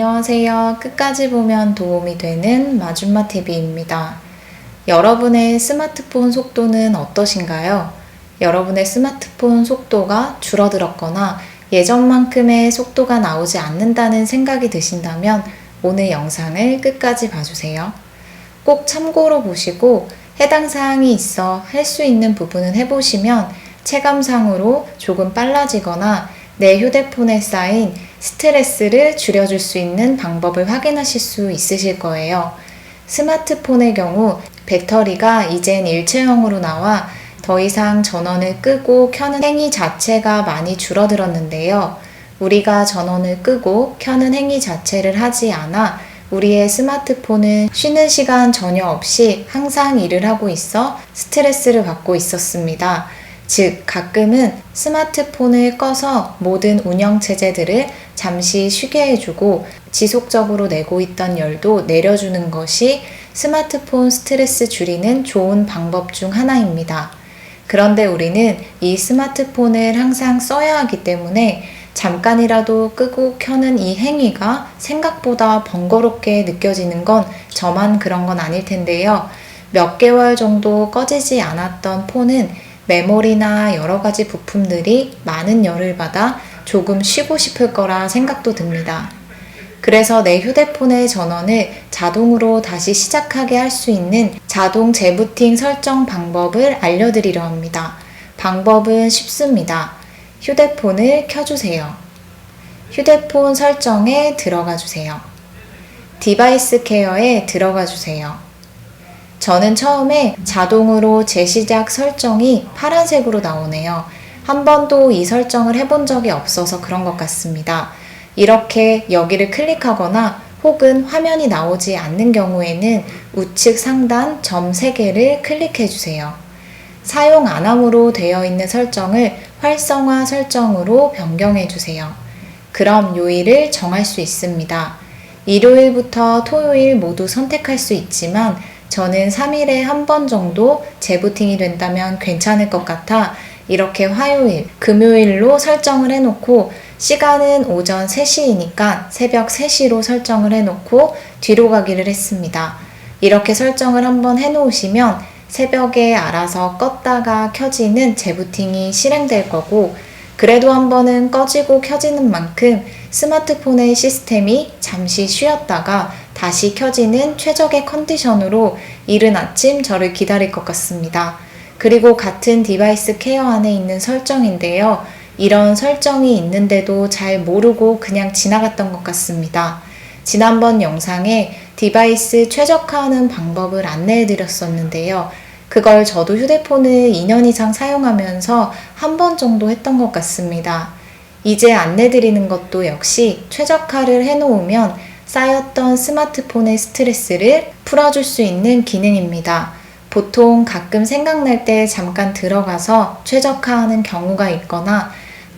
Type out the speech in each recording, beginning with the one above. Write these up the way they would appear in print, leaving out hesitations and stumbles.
안녕하세요. 끝까지 보면 도움이 되는 마줌마TV입니다. 여러분의 스마트폰 속도는 어떠신가요? 여러분의 스마트폰 속도가 줄어들었거나 예전만큼의 속도가 나오지 않는다는 생각이 드신다면 오늘 영상을 끝까지 봐주세요. 꼭 참고로 보시고 해당 사항이 있어 할 수 있는 부분은 해보시면 체감상으로 조금 빨라지거나 내 휴대폰에 쌓인 스트레스를 줄여줄 수 있는 방법을 확인하실 수 있으실 거예요. 스마트폰의 경우 배터리가 이젠 일체형으로 나와 더 이상 전원을 끄고 켜는 행위 자체가 많이 줄어들었는데요. 우리가 전원을 끄고 켜는 행위 자체를 하지 않아 우리의 스마트폰은 쉬는 시간 전혀 없이 항상 일을 하고 있어 스트레스를 받고 있었습니다. 즉, 가끔은 스마트폰을 꺼서 모든 운영체제들을 잠시 쉬게 해주고 지속적으로 내고 있던 열도 내려주는 것이 스마트폰 스트레스 줄이는 좋은 방법 중 하나입니다. 그런데 우리는 이 스마트폰을 항상 써야 하기 때문에 잠깐이라도 끄고 켜는 이 행위가 생각보다 번거롭게 느껴지는 건 저만 그런 건 아닐 텐데요. 몇 개월 정도 꺼지지 않았던 폰은 메모리나 여러 가지 부품들이 많은 열을 받아 조금 쉬고 싶을 거라 생각도 듭니다. 그래서 내 휴대폰의 전원을 자동으로 다시 시작하게 할 수 있는 자동 재부팅 설정 방법을 알려드리려 합니다. 방법은 쉽습니다. 휴대폰을 켜주세요. 휴대폰 설정에 들어가 주세요. 디바이스 케어에 들어가 주세요. 저는 처음에 자동으로 재시작 설정이 파란색으로 나오네요. 한 번도 이 설정을 해본 적이 없어서 그런 것 같습니다. 이렇게 여기를 클릭하거나 혹은 화면이 나오지 않는 경우에는 우측 상단 점 3개를 클릭해 주세요. 사용 안함으로 되어 있는 설정을 활성화 설정으로 변경해 주세요. 그럼 요일을 정할 수 있습니다. 일요일부터 토요일 모두 선택할 수 있지만 저는 3일에 한 번 정도 재부팅이 된다면 괜찮을 것 같아 이렇게 화요일, 금요일로 설정을 해놓고 시간은 오전 3시이니까 새벽 3시로 설정을 해놓고 뒤로 가기를 했습니다. 이렇게 설정을 한번 해놓으시면 새벽에 알아서 껐다가 켜지는 재부팅이 실행될 거고 그래도 한 번은 꺼지고 켜지는 만큼 스마트폰의 시스템이 잠시 쉬었다가 다시 켜지는 최적의 컨디션으로 이른 아침 저를 기다릴 것 같습니다. 그리고 같은 디바이스 케어 안에 있는 설정인데요. 이런 설정이 있는데도 잘 모르고 그냥 지나갔던 것 같습니다. 지난번 영상에 디바이스 최적화하는 방법을 안내해 드렸었는데요. 그걸 저도 휴대폰을 2년 이상 사용하면서 한 번 정도 했던 것 같습니다. 이제 안내드리는 것도 역시 최적화를 해놓으면 쌓였던 스마트폰의 스트레스를 풀어줄 수 있는 기능입니다. 보통 가끔 생각날 때 잠깐 들어가서 최적화하는 경우가 있거나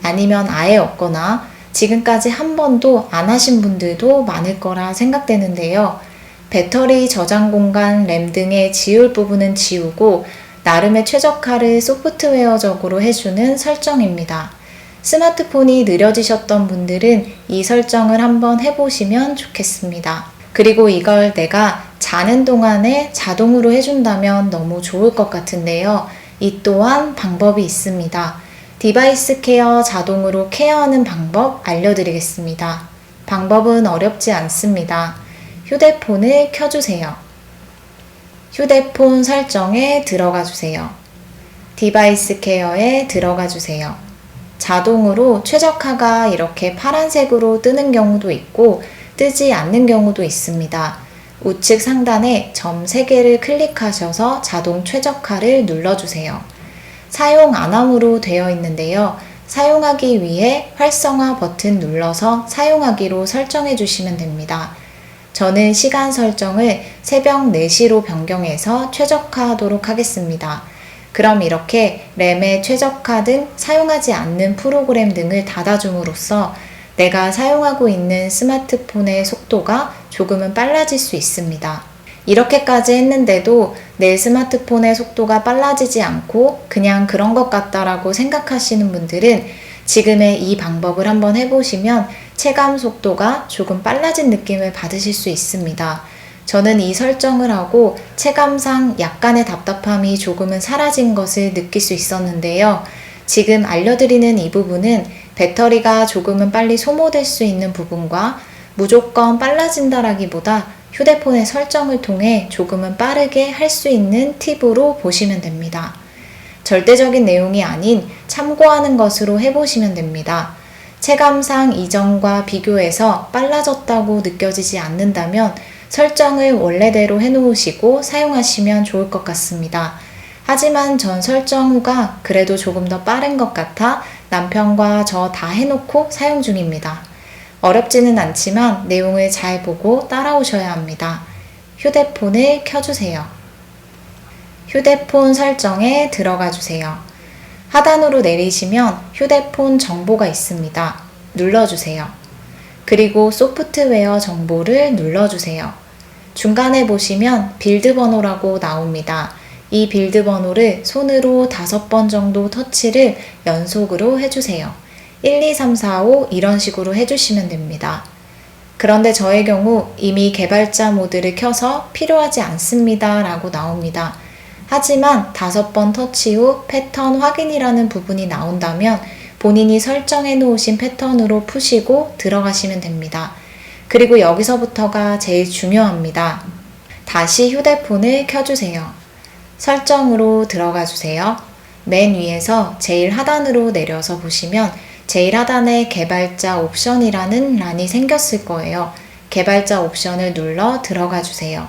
아니면 아예 없거나 지금까지 한 번도 안 하신 분들도 많을 거라 생각되는데요. 배터리 저장 공간, 램 등의 지울 부분은 지우고 나름의 최적화를 소프트웨어적으로 해주는 설정입니다. 스마트폰이 느려지셨던 분들은 이 설정을 한번 해보시면 좋겠습니다. 그리고 이걸 내가 자는 동안에 자동으로 해준다면 너무 좋을 것 같은데요. 이 또한 방법이 있습니다. 디바이스 케어 자동으로 케어하는 방법 알려드리겠습니다. 방법은 어렵지 않습니다. 휴대폰을 켜주세요. 휴대폰 설정에 들어가 주세요. 디바이스 케어에 들어가 주세요. 자동으로 최적화가 이렇게 파란색으로 뜨는 경우도 있고 뜨지 않는 경우도 있습니다. 우측 상단에 점 3개를 클릭하셔서 자동 최적화를 눌러주세요. 사용 안함으로 되어 있는데요. 사용하기 위해 활성화 버튼 눌러서 사용하기로 설정해 주시면 됩니다. 저는 시간 설정을 새벽 4시로 변경해서 최적화하도록 하겠습니다. 그럼 이렇게 램의 최적화 등 사용하지 않는 프로그램 등을 닫아줌으로써 내가 사용하고 있는 스마트폰의 속도가 조금은 빨라질 수 있습니다. 이렇게까지 했는데도 내 스마트폰의 속도가 빨라지지 않고 그냥 그런 것 같다라고 생각하시는 분들은 지금의 이 방법을 한번 해보시면 체감 속도가 조금 빨라진 느낌을 받으실 수 있습니다. 저는 이 설정을 하고 체감상 약간의 답답함이 조금은 사라진 것을 느낄 수 있었는데요. 지금 알려드리는 이 부분은 배터리가 조금은 빨리 소모될 수 있는 부분과 무조건 빨라진다라기보다 휴대폰의 설정을 통해 조금은 빠르게 할 수 있는 팁으로 보시면 됩니다. 절대적인 내용이 아닌 참고하는 것으로 해보시면 됩니다. 체감상 이전과 비교해서 빨라졌다고 느껴지지 않는다면 설정을 원래대로 해놓으시고 사용하시면 좋을 것 같습니다. 하지만 전 설정 후가 그래도 조금 더 빠른 것 같아 남편과 저 다 해놓고 사용 중입니다. 어렵지는 않지만 내용을 잘 보고 따라오셔야 합니다. 휴대폰을 켜주세요. 휴대폰 설정에 들어가 주세요. 하단으로 내리시면 휴대폰 정보가 있습니다. 눌러주세요. 그리고 소프트웨어 정보를 눌러주세요. 중간에 보시면 빌드 번호라고 나옵니다. 이 빌드 번호를 손으로 5번 정도 터치를 연속으로 해주세요. 1, 2, 3, 4, 5 이런 식으로 해주시면 됩니다. 그런데 저의 경우 이미 개발자 모드를 켜서 필요하지 않습니다 라고 나옵니다. 하지만 5번 터치 후 패턴 확인이라는 부분이 나온다면 본인이 설정해 놓으신 패턴으로 푸시고 들어가시면 됩니다. 그리고 여기서부터가 제일 중요합니다. 다시 휴대폰을 켜주세요. 설정으로 들어가 주세요. 맨 위에서 제일 하단으로 내려서 보시면 제일 하단에 개발자 옵션이라는 란이 생겼을 거예요. 개발자 옵션을 눌러 들어가 주세요.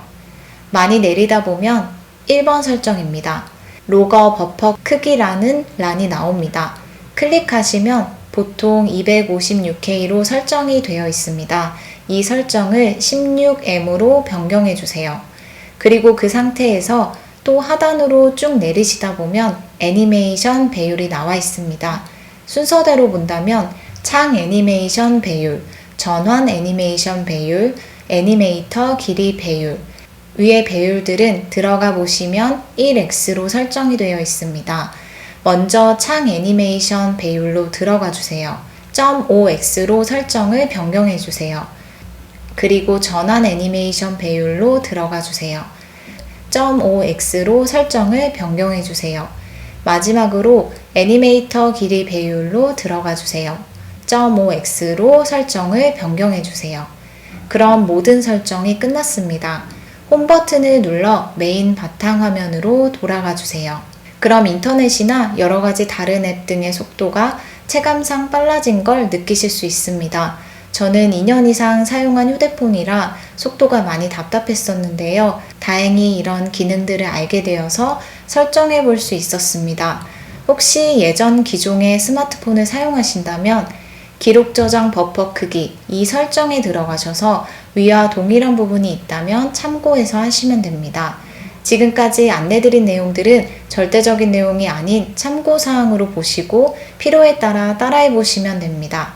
많이 내리다 보면 1번 설정입니다. 로거 버퍼 크기라는 란이 나옵니다. 클릭하시면 보통 256K로 설정이 되어 있습니다. 이 설정을 16M으로 변경해 주세요. 그리고 그 상태에서 또 하단으로 쭉 내리시다 보면 애니메이션 배율이 나와 있습니다. 순서대로 본다면 창 애니메이션 배율, 전환 애니메이션 배율, 애니메이터 길이 배율, 위의 배율들은 들어가 보시면 1x로 설정이 되어 있습니다. 먼저 창 애니메이션 배율로 들어가 주세요. 0.5x로 설정을 변경해 주세요. 그리고 전환 애니메이션 배율로 들어가 주세요. 0.5x로 설정을 변경해 주세요. 마지막으로 애니메이터 길이 배율로 들어가 주세요. 0.5x로 설정을 변경해 주세요. 그럼 모든 설정이 끝났습니다. 홈 버튼을 눌러 메인 바탕화면으로 돌아가 주세요. 그럼 인터넷이나 여러가지 다른 앱 등의 속도가 체감상 빨라진 걸 느끼실 수 있습니다. 저는 2년 이상 사용한 휴대폰이라 속도가 많이 답답했었는데요. 다행히 이런 기능들을 알게 되어서 설정해 볼 수 있었습니다. 혹시 예전 기종의 스마트폰을 사용하신다면 기록 저장 버퍼 크기 이 설정에 들어가셔서 위와 동일한 부분이 있다면 참고해서 하시면 됩니다. 지금까지 안내드린 내용들은 절대적인 내용이 아닌 참고사항으로 보시고 필요에 따라 따라해 보시면 됩니다.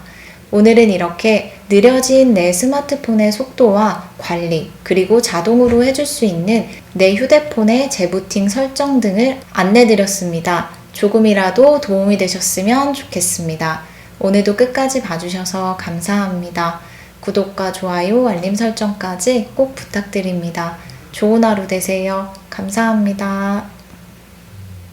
오늘은 이렇게 느려진 내 스마트폰의 속도와 관리, 그리고 자동으로 해줄 수 있는 내 휴대폰의 재부팅 설정 등을 안내드렸습니다. 조금이라도 도움이 되셨으면 좋겠습니다. 오늘도 끝까지 봐주셔서 감사합니다. 구독과 좋아요, 알림 설정까지 꼭 부탁드립니다. 좋은 하루 되세요. 감사합니다.